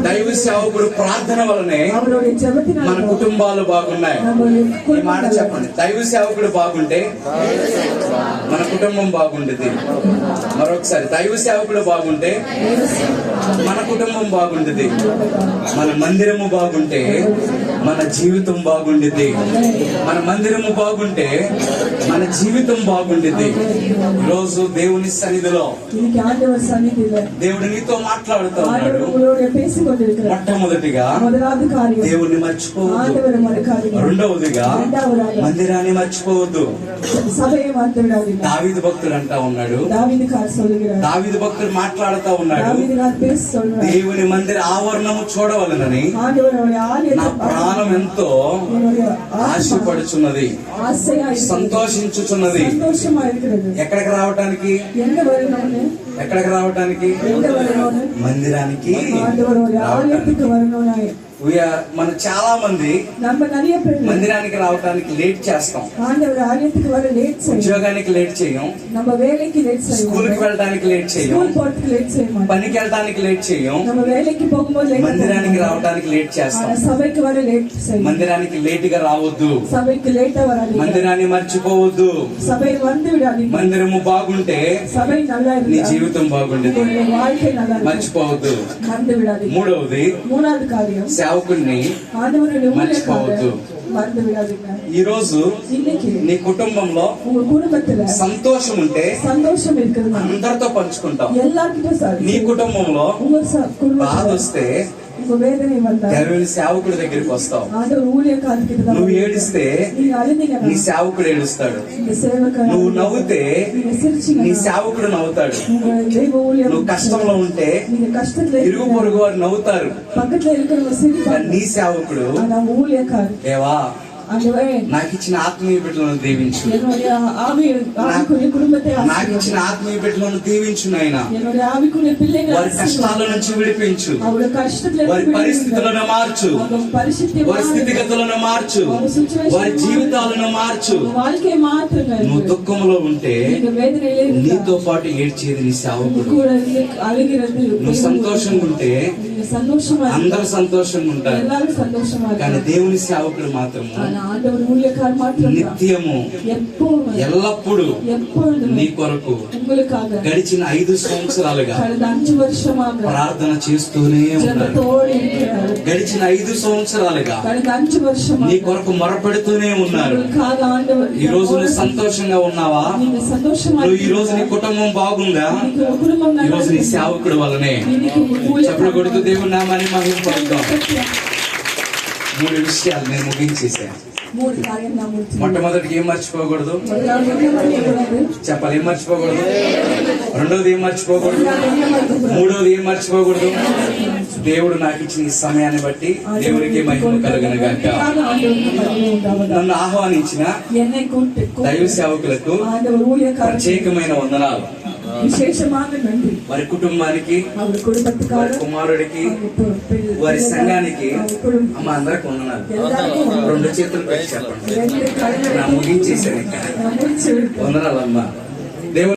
దైవ సేవకుడు ప్రార్థన వలనే మన కుటుంబాలు బాగున్నాయి. ఈ మాట చెప్పండి, దైవ సేవకుడు బాగుంటే మన కుటుంబం బాగుండేది. మరొకసారి, దైవ సేవకుడు బాగుంటే మన కుటుంబం బాగుండేది. మన మందిరము బాగుంటే మన జీవితం బాగుండేది. మన మందిరము బాగుంటే మన జీవితం బాగుండేది. ఈరోజు దేవుని సన్నిధిలో దేవుడు నీతో మాట్లాడుతూ ఉన్నాడు. మొట్టమొదటిగా దేవుణ్ణి మర్చిపోవద్దు. రెండవదిగా మందిరాన్ని మర్చిపోవద్దు. దావీదు భక్తుడు అంటా ఉన్నాడు, దావీదు భక్తుడు మాట్లాడుతూ ఉన్నాడు, దేవుని మందిర ఆవరణము చూడవలనని నా ప్రాణం ఎంతో ఆశపడుచున్నది, సంతోషించుచున్నది. ఎక్కడికి రావటానికి? ఎక్కడికి రావటానికి? మందిరానికి. మనం చాలా మంది మందిరానికి రావడానికి లేట్ చేస్తాం, ఉద్యోగానికి లేట్ చేయం, స్కూల్కి వెళ్ళడానికి లేట్ చేయం, పనికి వెళ్ళడానికి లేట్ చేయం, మందిరానికి రావడానికి లేట్ చేస్తాం. మందిరానికి లేట్ గా రావద్దు, మందిరాన్ని మర్చిపోవద్దు. మందిరము బాగుంటే నీ జీవితం బాగుండేది, మర్చిపోవద్దు. మూడవది, సేవకుడిని మర్చిపోవద్దు. ఈ రోజు నీ కుటుంబంలో సంతోషం ఉంటే అందరితో పంచుకుంటాం. నీ కుటుంబంలో బాధ వస్తే దేవుని సేవకుడి దగ్గరికి వస్తావు. నువ్వు ఏడిస్తే నీ సేవకుడు ఏడుస్తాడు. నువ్వు నవ్వుతే నీ సేవకుడు నవ్వుతాడు. నువ్వు కష్టంలో ఉంటే ఇరుగు పొరుగు వారు నవ్వుతారు. నీ సేవకుడు దేవా నాకు ఇచ్చిన ఆత్మీయ బిడ్డలను దీవించు, నాకు ఇచ్చిన ఆత్మీయ బిడ్డలను దీవించు నాయనా. వారి కష్టాల నుంచి విడిపించు, వారి పరిస్థితులను మార్చు, వారి స్థితిగతులను మార్చు, వారి జీవితాలను మార్చు. నువ్వు దుఃఖంలో ఉంటే నీతో పాటు ఏడ్చేది నీ సేవకుడు. నువ్వు సంతోషంగా ఉంటే అందరూ సంతోషంగా ఉంటారు. కానీ దేవుని సేవకుడు మాత్రము నిత్యము ఎల్లప్పుడూ నీ కొరకు గడిచిన 5 సంవత్సరాలుగా ప్రార్థన చేస్తూనే ఉన్నారు. గడిచిన 5 సంవత్సరాలుగా నీ కొరకు మొరపెడుతూనే ఉన్నారు. ఈ రోజు నువ్వు సంతోషంగా ఉన్నావా? నువ్వు ఈ రోజు నీ కుటుంబం బాగుందా? ఈ రోజు నీ సేవకుడు వల్లనే. చప్పుడు కొడుతూ దేవుని నామాన్ని మహిమపడతాం. 3 విషయాలు నేను ముగించేసాను. మొట్టమొదటికి ఏం మర్చిపోకూడదు? చెప్పాలి, ఏం మర్చిపోకూడదు? రెండోది ఏం మర్చిపోకూడదు? మూడోది ఏం మర్చిపోకూడదు? దేవుడు నాకు ఇచ్చిన ఈ సమయాన్ని బట్టి దేవునికి మహిమ కలుగునుగాక. నన్ను ఆహ్వానించిన దైవ సేవకులకు ప్రత్యేకమైన వందనాలు. వారి కుటుంబానికి, వారి కుమారుడికి, వారి సంఘానికి, అమ్మ అందరికి వందనాలు. 2 చేతులు పెట్టి చెప్పండి. నా ముగించేసాను. వందనాలు అమ్మా.